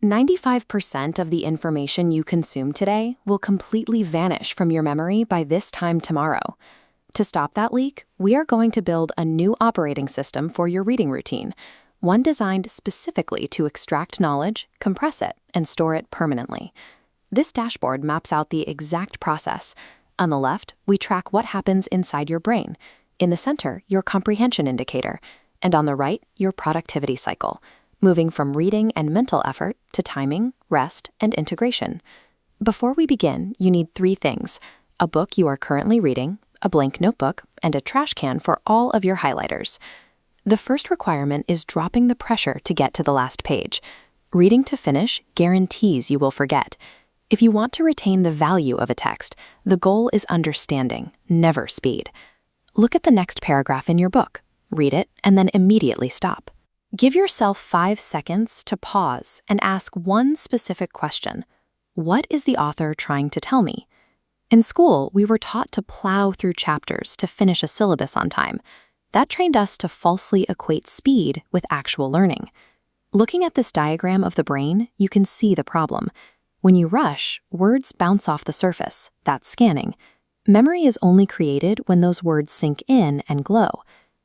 95% of the information you consume today will completely vanish from your memory by this time tomorrow. To stop that leak, we are going to build a new operating system for your reading routine, one designed specifically to extract knowledge, compress it, and store it permanently. This dashboard maps out the exact process. On the left, we track what happens inside your brain. In the center, your comprehension indicator. And on the right, your productivity cycle, moving from reading and mental effort to timing, rest, and integration. Before we begin, you need 3 things: a book you are currently reading, a blank notebook, and a trash can for all of your highlighters. The first requirement is dropping the pressure to get to the last page. Reading to finish guarantees you will forget. If you want to retain the value of a text, the goal is understanding, never speed. Look at the next paragraph in your book, read it, and then immediately stop. Give yourself 5 seconds to pause and ask one specific question. What is the author trying to tell me? In school, we were taught to plow through chapters to finish a syllabus on time. That trained us to falsely equate speed with actual learning. Looking at this diagram of the brain, you can see the problem. When you rush, words bounce off the surface. That's scanning. Memory is only created when those words sink in and glow.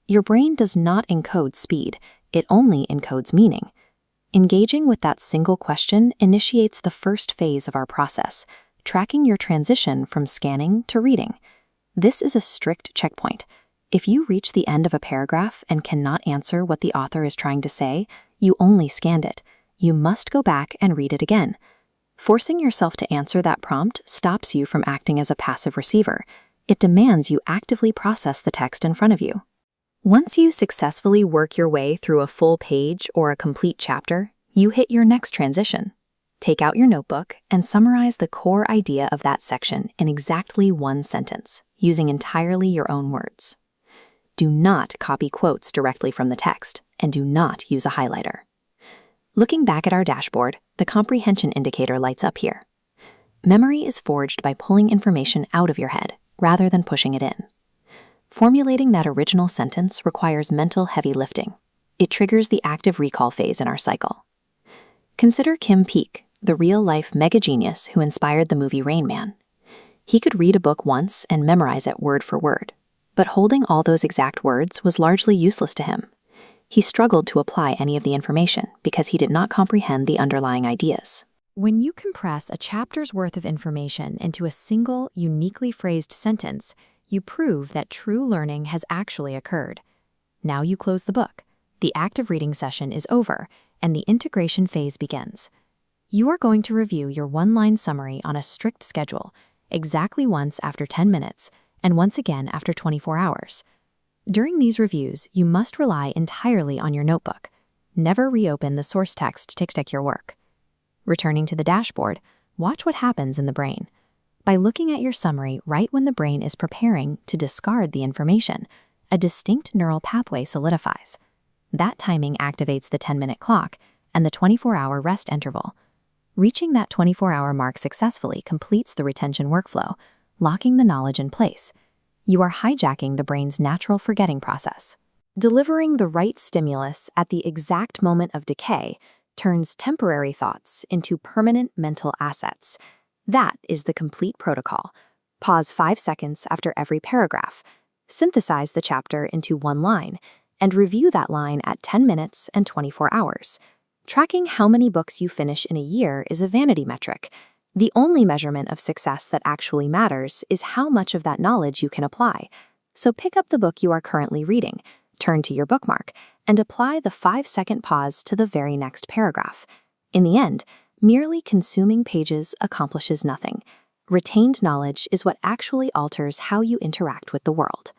Your brain does not encode speed. It only encodes meaning. Engaging with that single question initiates the first phase of our process, tracking your transition from scanning to reading. This is a strict checkpoint. If you reach the end of a paragraph and cannot answer what the author is trying to say, you only scanned it. You must go back and read it again. Forcing yourself to answer that prompt stops you from acting as a passive receiver. It demands you actively process the text in front of you. Once you successfully work your way through a full page or a complete chapter, you hit your next transition. Take out your notebook and summarize the core idea of that section in exactly 1 sentence, using entirely your own words. Do not copy quotes directly from the text, and do not use a highlighter. Looking back at our dashboard, the comprehension indicator lights up here. Memory is forged by pulling information out of your head, rather than pushing it in. Formulating that original sentence requires mental heavy lifting. It triggers the active recall phase in our cycle. Consider Kim Peek, the real-life mega genius who inspired the movie Rain Man. He could read a book once and memorize it word for word, but holding all those exact words was largely useless to him. He struggled to apply any of the information because he did not comprehend the underlying ideas. When you compress a chapter's worth of information into a single, uniquely phrased sentence, you prove that true learning has actually occurred. Now you close the book. The active reading session is over, and the integration phase begins. You are going to review your 1-line summary on a strict schedule, exactly once after 10 minutes, and once again after 24 hours. During these reviews, you must rely entirely on your notebook. Never reopen the source text to check your work. Returning to the dashboard, watch what happens in the brain. By looking at your summary right when the brain is preparing to discard the information, a distinct neural pathway solidifies. That timing activates the 10-minute clock and the 24-hour rest interval. Reaching that 24-hour mark successfully completes the retention workflow, locking the knowledge in place. You are hijacking the brain's natural forgetting process. Delivering the right stimulus at the exact moment of decay turns temporary thoughts into permanent mental assets. That is the complete protocol. Pause 5 seconds after every paragraph, synthesize the chapter into 1 line, and review that line at 10 minutes and 24 hours. Tracking how many books you finish in a year is a vanity metric. The only measurement of success that actually matters is how much of that knowledge you can apply. So pick up the book you are currently reading, turn to your bookmark, and apply the 5-second pause to the very next paragraph. In the end, merely consuming pages accomplishes nothing. Retained knowledge is what actually alters how you interact with the world.